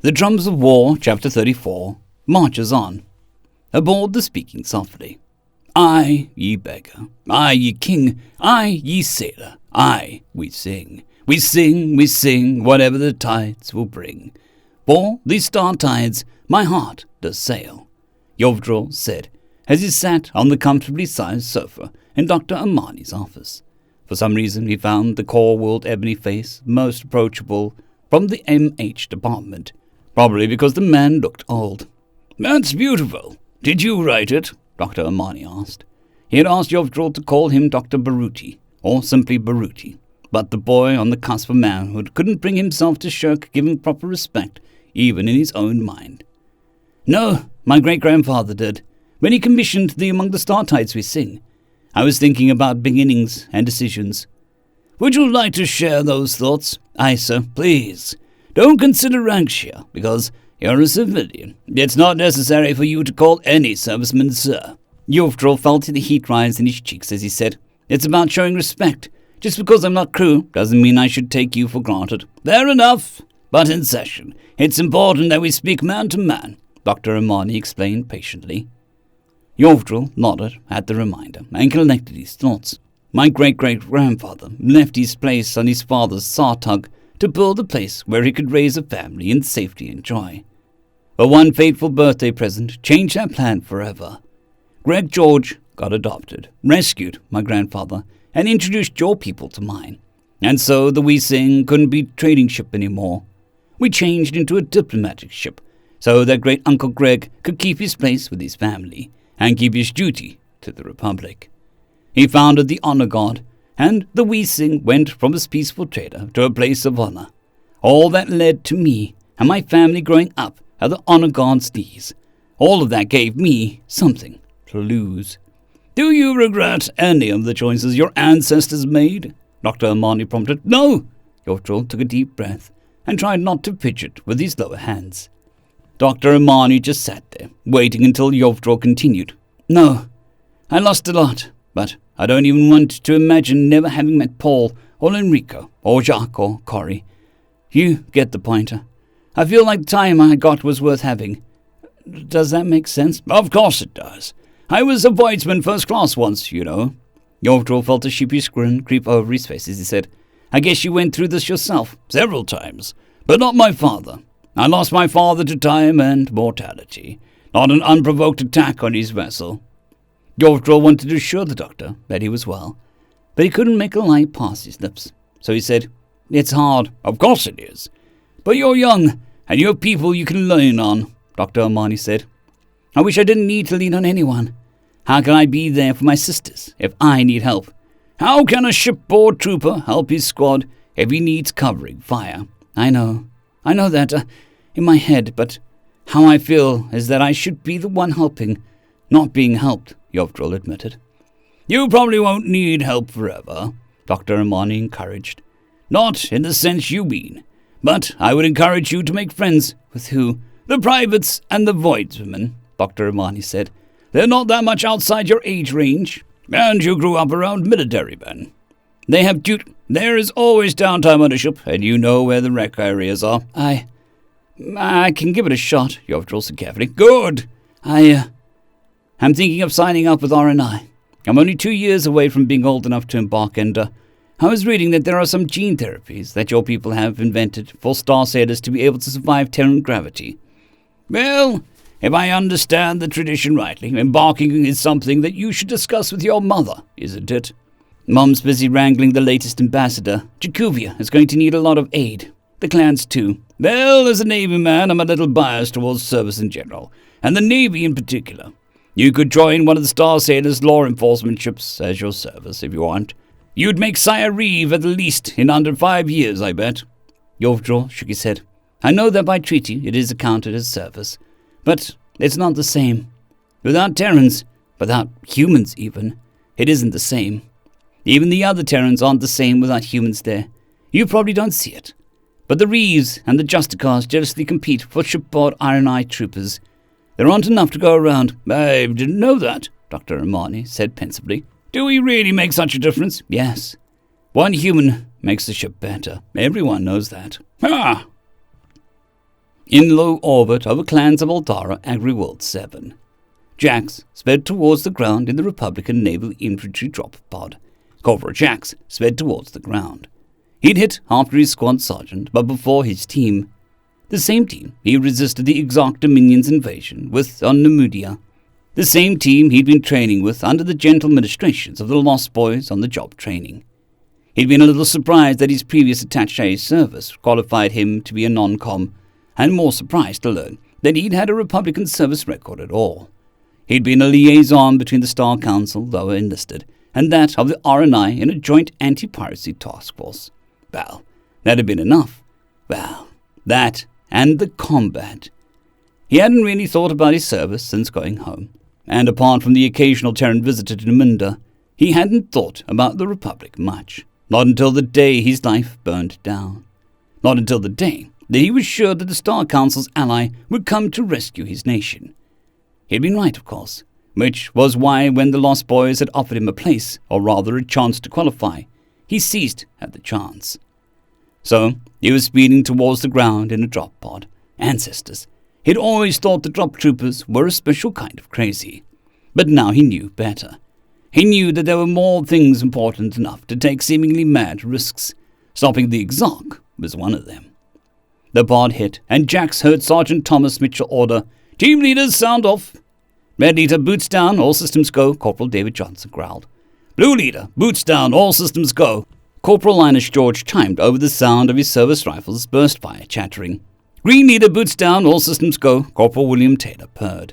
The Drums of War, Chapter 34, marches on. Aboard the Speaking Softly. I, ye beggar, I, ye king, I, ye sailor, I, we sing. We sing, whatever the tides will bring. For these star tides my heart does sail, Yovdrol said, as he sat on the comfortably sized sofa in Dr. Amani's office. For some reason he found the core-world ebony face most approachable from the MH department, probably because the man looked old. "That's beautiful. Did you write it?" Dr. Amani asked. He had asked Yovdrol to call him Dr. Baruti, or simply Baruti, but the boy on the cusp of manhood couldn't bring himself to shirk giving proper respect, even in his own mind. "No, my great-grandfather did, when he commissioned the Among the Star Tides We Sing. I was thinking about beginnings and decisions." "Would you like to share those thoughts?" "Aye, sir, please. Don't consider rank here, because you're a civilian. It's not necessary for you to call any serviceman sir." Yovdrol felt the heat rise in his cheeks as he said, "It's about showing respect. Just because I'm not crew doesn't mean I should take you for granted." "Fair enough, but in session, it's important that we speak man to man," Dr. Amani explained patiently. Yovdrol nodded at the reminder and collected his thoughts. My great-great-grandfather left his place on his father's Sartug to build a place where he could raise a family in safety and joy. But one fateful birthday present changed that plan forever. Greg George got adopted, rescued my grandfather, and introduced your people to mine. And so the We Sing couldn't be a trading ship anymore. We changed into a diplomatic ship, so that great-uncle Greg could keep his place with his family and keep his duty to the Republic. He founded the Honor Guard, and the We Sing went from a peaceful trader to a place of honor. All that led to me and my family growing up at the Honor Guard's knees. All of that gave me something to lose. "Do you regret any of the choices your ancestors made?" Dr. Amani prompted. "No." Yovdrol took a deep breath and tried not to fidget with his lower hands. Dr. Amani just sat there, waiting until Yovdrol continued. "No, I lost a lot, but I don't even want to imagine never having met Paul, or Enrico, or Jacques, or Cory. You get the point. I feel like the time I got was worth having. Does that make sense?" "Of course it does. I was a Voidsman first class once, you know." Yovdrol felt a sheepish grin creep over his face as he said, "I guess you went through this yourself." "Several times, but not my father. I lost my father to time and mortality, not an unprovoked attack on his vessel." Yovdrol wanted to assure the doctor that he was well, but he couldn't make a lie pass his lips. So he said, "It's hard." "Of course it is. But you're young, and you have people you can lean on," Dr. Amani said. "I wish I didn't need to lean on anyone. How can I be there for my sisters if I need help? How can a shipboard trooper help his squad if he needs covering fire?" I know that in my head, but how I feel is that I should be the one helping, not being helped," Yovdrol admitted. "You probably won't need help forever," Dr. Amani encouraged. "Not in the sense you mean, but I would encourage you to make friends." "With who?" "The privates and the Voidswomen," Dr. Amani said. "They're not that much outside your age range, and you grew up around military men. They have There is always downtime on a ship, and you know where the wreck areas are." I can give it a shot," Yovdrol said carefully. "Good. I'm thinking of signing up with R&I. I'm only 2 years away from being old enough to embark, and I was reading that there are some gene therapies that your people have invented for star sailors to be able to survive Terran gravity." "Well, if I understand the tradition rightly, embarking is something that you should discuss with your mother, isn't it?" "Mom's busy wrangling the latest ambassador. Jacuvia is going to need a lot of aid. The clans too." "Well, as a Navy man, I'm a little biased towards service in general, and the Navy in particular. You could join one of the Star Sailors' law enforcement ships as your service if you want. You'd make Sire Reeve at the least in under 5 years, I bet." Yovdrol shook his head. "I know that by treaty it is accounted as service, but it's not the same. Without Terrans, without humans even, it isn't the same. Even the other Terrans aren't the same without humans there. You probably don't see it. But the Reeves and the Justicars jealously compete for shipboard R&I troopers. There aren't enough to go around." "I didn't know that," Dr. Amani said pensively. "Do we really make such a difference?" "Yes. One human makes the ship better. Everyone knows that." "Ah." In low orbit over Clans of Aldara Agri-World 7, Jax sped towards the ground in the Republican Naval Infantry drop pod. Corporal Jax sped towards the ground. He'd hit after his squad sergeant, but before his team. The same team he resisted the Exarch Dominion's invasion with on Nemudia. The same team he'd been training with under the gentle ministrations of the Lost Boys on the job training. He'd been a little surprised that his previous attaché service qualified him to be a non-com, and more surprised to learn that he'd had a Republican service record at all. He'd been a liaison between the Star Council, though enlisted, and that of the RNI in a joint anti-piracy task force. Well, that had been enough. Well, that and the combat. He hadn't really thought about his service since going home, and apart from the occasional Terran visitor to Namunda, he hadn't thought about the Republic much. Not until the day his life burned down. Not until the day that he was sure that the Star Council's ally would come to rescue his nation. He'd been right, of course, which was why when the Lost Boys had offered him a place, or rather a chance to qualify, he seized at the chance. So, he was speeding towards the ground in a drop pod. Ancestors. He'd always thought the drop troopers were a special kind of crazy. But now he knew better. He knew that there were more things important enough to take seemingly mad risks. Stopping the Exarch was one of them. The pod hit, and Jax heard Sergeant Thomas Mitchell order, "Team leaders, sound off." "Red leader, boots down, all systems go," Corporal David Johnson growled. "Blue leader, boots down, all systems go," Corporal Linus George chimed over the sound of his service rifle's burst fire chattering. "Green leader, boots down, all systems go," Corporal William Taylor purred.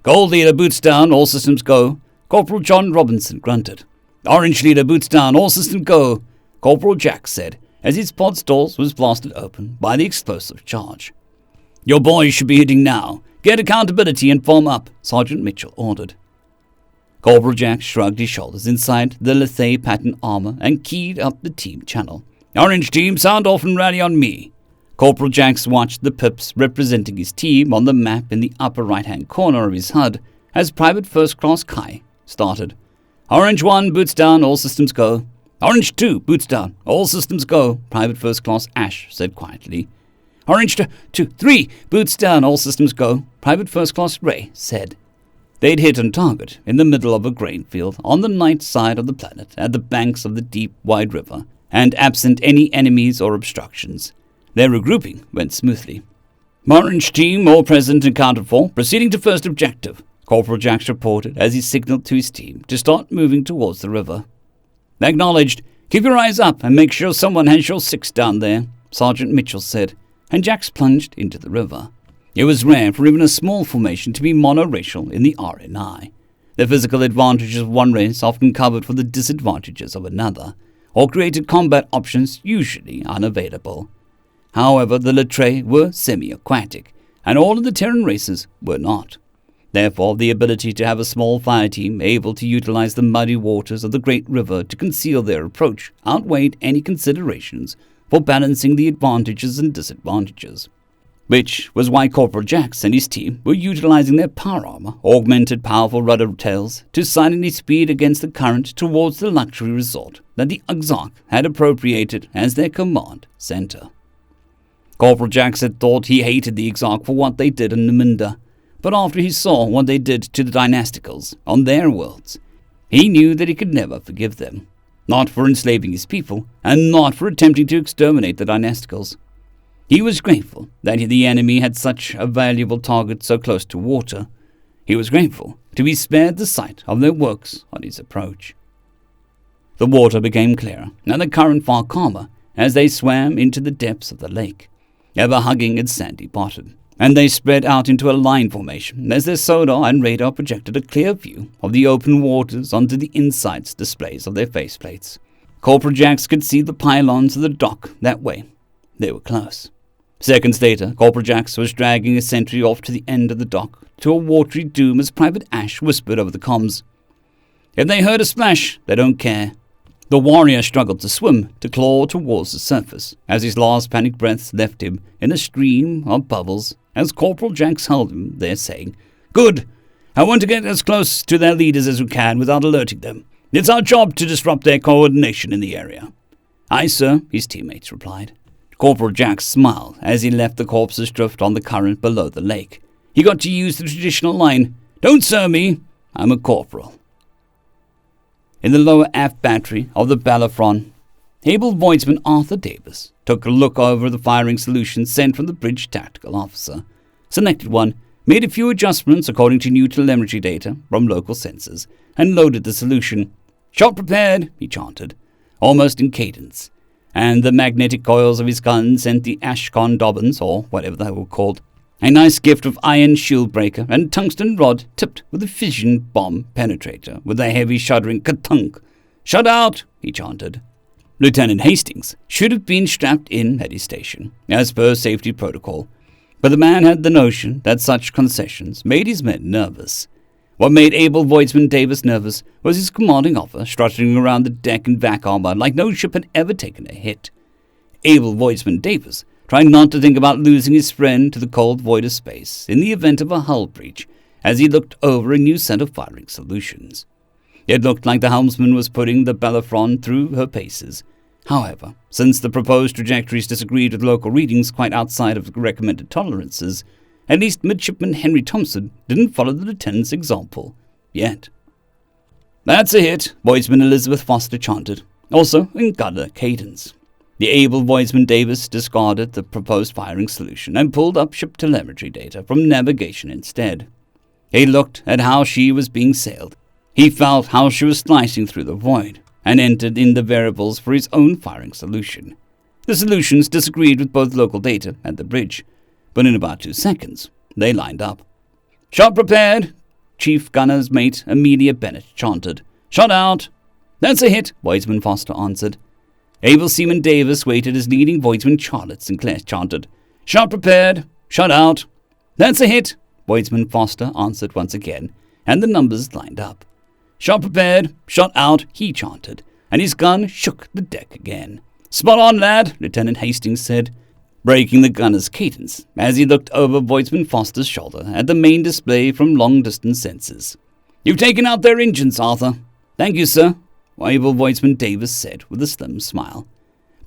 "Gold leader, boots down, all systems go," Corporal John Robinson grunted. "Orange leader, boots down, all systems go," Corporal Jack said, as his pod stalls was blasted open by the explosive charge. "Your boys should be hitting now. Get accountability and form up," Sergeant Mitchell ordered. Corporal Jack shrugged his shoulders inside the Lethe pattern armor and keyed up the team channel. "Orange team, sound off and rally on me." Corporal Jax watched the pips representing his team on the map in the upper right-hand corner of his HUD as Private First Class Kai started. "Orange 1, boots down, all systems go." "Orange 2, boots down, all systems go," Private First Class Ash said quietly. "Orange 2, 3, boots down, all systems go," Private First Class Ray said. They'd hit on target in the middle of a grain field on the night side of the planet at the banks of the deep, wide river, and absent any enemies or obstructions. Their regrouping went smoothly. "Orange team, all present and accounted for, proceeding to first objective," Corporal Jax reported as he signaled to his team to start moving towards the river. "Acknowledged. Keep your eyes up and make sure someone has your 6 down there," Sergeant Mitchell said, and Jax plunged into the river. It was rare for even a small formation to be monoracial in the RNI. The physical advantages of one race often covered for the disadvantages of another, or created combat options usually unavailable. However, the Lethe were semi-aquatic, and all of the Terran races were not. Therefore, the ability to have a small fire team able to utilize the muddy waters of the Great River to conceal their approach outweighed any considerations for balancing the advantages and disadvantages. Which was why Corporal Jax and his team were utilizing their power armor, augmented powerful rudder tails, to silently speed against the current towards the luxury resort that the Exarch had appropriated as their command center. Corporal Jax had thought he hated the Exarch for what they did in Namunda, but after he saw what they did to the Dynasticals on their worlds, he knew that he could never forgive them. Not for enslaving his people, and not for attempting to exterminate the Dynasticals. He was grateful that the enemy had such a valuable target so close to water. He was grateful to be spared the sight of their works on his approach. The water became clearer, and the current far calmer, as they swam into the depths of the lake, ever hugging its sandy bottom, and they spread out into a line formation as their sonar and radar projected a clear view of the open waters onto the insides displays of their faceplates. Corporal Jax could see the pylons of the dock that way. They were close. Seconds later, Corporal Jax was dragging a sentry off to the end of the dock to a watery doom as Private Ash whispered over the comms. "If they heard a splash, they don't care." The warrior struggled to swim, to claw towards the surface, as his last panic breaths left him in a stream of bubbles as Corporal Jax held him there saying, "Good. I want to get as close to their leaders as we can without alerting them. It's our job to disrupt their coordination in the area." "Aye, sir," his teammates replied. Corporal Jack smiled as he left the corpses drift on the current below the lake. He got to use the traditional line, "Don't sir me, I'm a corporal." In the lower aft battery of the Bellerophon, Able Voidsman Arthur Davis took a look over the firing solution sent from the bridge tactical officer, selected one, made a few adjustments according to new telemetry data from local sensors, and loaded the solution. "Shot prepared," he chanted, almost in cadence, and the magnetic coils of his gun sent the Ashcon Dobbins, or whatever they were called, a nice gift of iron shield breaker and tungsten rod tipped with a fission bomb penetrator with a heavy shuddering ka-tunk. "Shut out," he chanted. Lieutenant Hastings should have been strapped in at his station, as per safety protocol, but the man had the notion that such concessions made his men nervous. What made Able Voidsman Davis nervous was his commanding officer strutting around the deck in vac armor like no ship had ever taken a hit. Able Voidsman Davis tried not to think about losing his friend to the cold void of space in the event of a hull breach as he looked over a new set of firing solutions. It looked like the helmsman was putting the Bellerophon through her paces. However, since the proposed trajectories disagreed with local readings quite outside of the recommended tolerances, at least Midshipman Henry Thompson didn't follow the lieutenant's example. Yet. "That's a hit," Voidsman Elizabeth Foster chanted, also in gunner cadence. The Able Voidsman Davis discarded the proposed firing solution and pulled up ship telemetry data from navigation instead. He looked at how she was being sailed. He felt how she was slicing through the void, and entered in the variables for his own firing solution. The solutions disagreed with both local data and the bridge, but in about 2 seconds, they lined up. "Shot prepared," Chief Gunner's Mate Amelia Bennett chanted. "Shot out." "That's a hit," Voidsman Foster answered. Able Seaman Davis waited as leading Voidsman Charlotte Sinclair chanted. "Shot prepared. Shot out." "That's a hit," Voidsman Foster answered once again, and the numbers lined up. "Shot prepared, shot out," he chanted, and his gun shook the deck again. "Spot on, lad," Lieutenant Hastings said, breaking the gunner's cadence as he looked over Voidsman Foster's shoulder at the main display from long-distance sensors. "You've taken out their engines, Arthur." "Thank you, sir," Able Voidsman Davis said with a slim smile.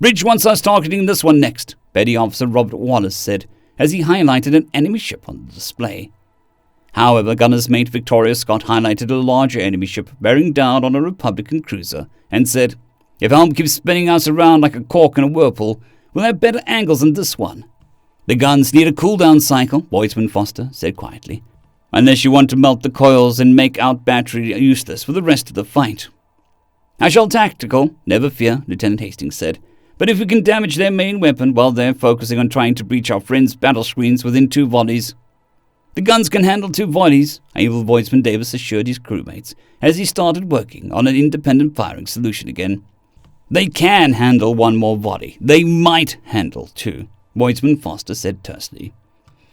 "Bridge wants us targeting this one next," Petty Officer Robert Wallace said as he highlighted an enemy ship on the display. However, Gunner's Mate Victoria Scott highlighted a larger enemy ship bearing down on a Republican cruiser and said, "If Helm keeps spinning us around like a cork in a whirlpool, we'll have better angles than this one." "The guns need a cooldown cycle," Voidsman Foster said quietly, "unless you want to melt the coils and make out battery useless for the rest of the fight." "I shall tactical, never fear," Lieutenant Hastings said, "but if we can damage their main weapon while they're focusing on trying to breach our friends' battle screens within 2 volleys. "The guns can handle 2 volleys," Able Voidsman Davis assured his crewmates as he started working on an independent firing solution again. "They can handle 1 more volley. They might handle 2, Voidsman Foster said tersely.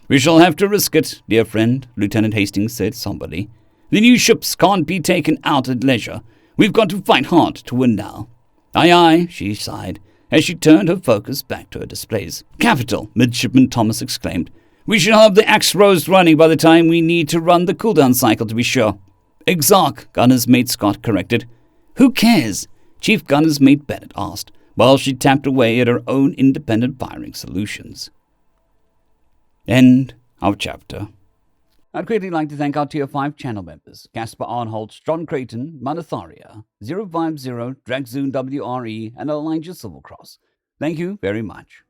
"We shall have to risk it, dear friend," Lieutenant Hastings said somberly. "The new ships can't be taken out at leisure. We've got to fight hard to win now." "Aye, aye," she sighed as she turned her focus back to her displays. "Capital," Midshipman Thomas exclaimed. "We should have the axe rows running by the time we need to run the cooldown cycle to be sure." "Exarch," Gunner's Mate Scott corrected. "Who cares?" Chief Gunner's Mate Bennett asked, while she tapped away at her own independent firing solutions. End of chapter. I'd greatly like to thank our Tier 5 channel members, Casper Arnholtz, John Creighton, Manatharia, 050, Dragzoon WRE, and Elijah Silvercross. Thank you very much.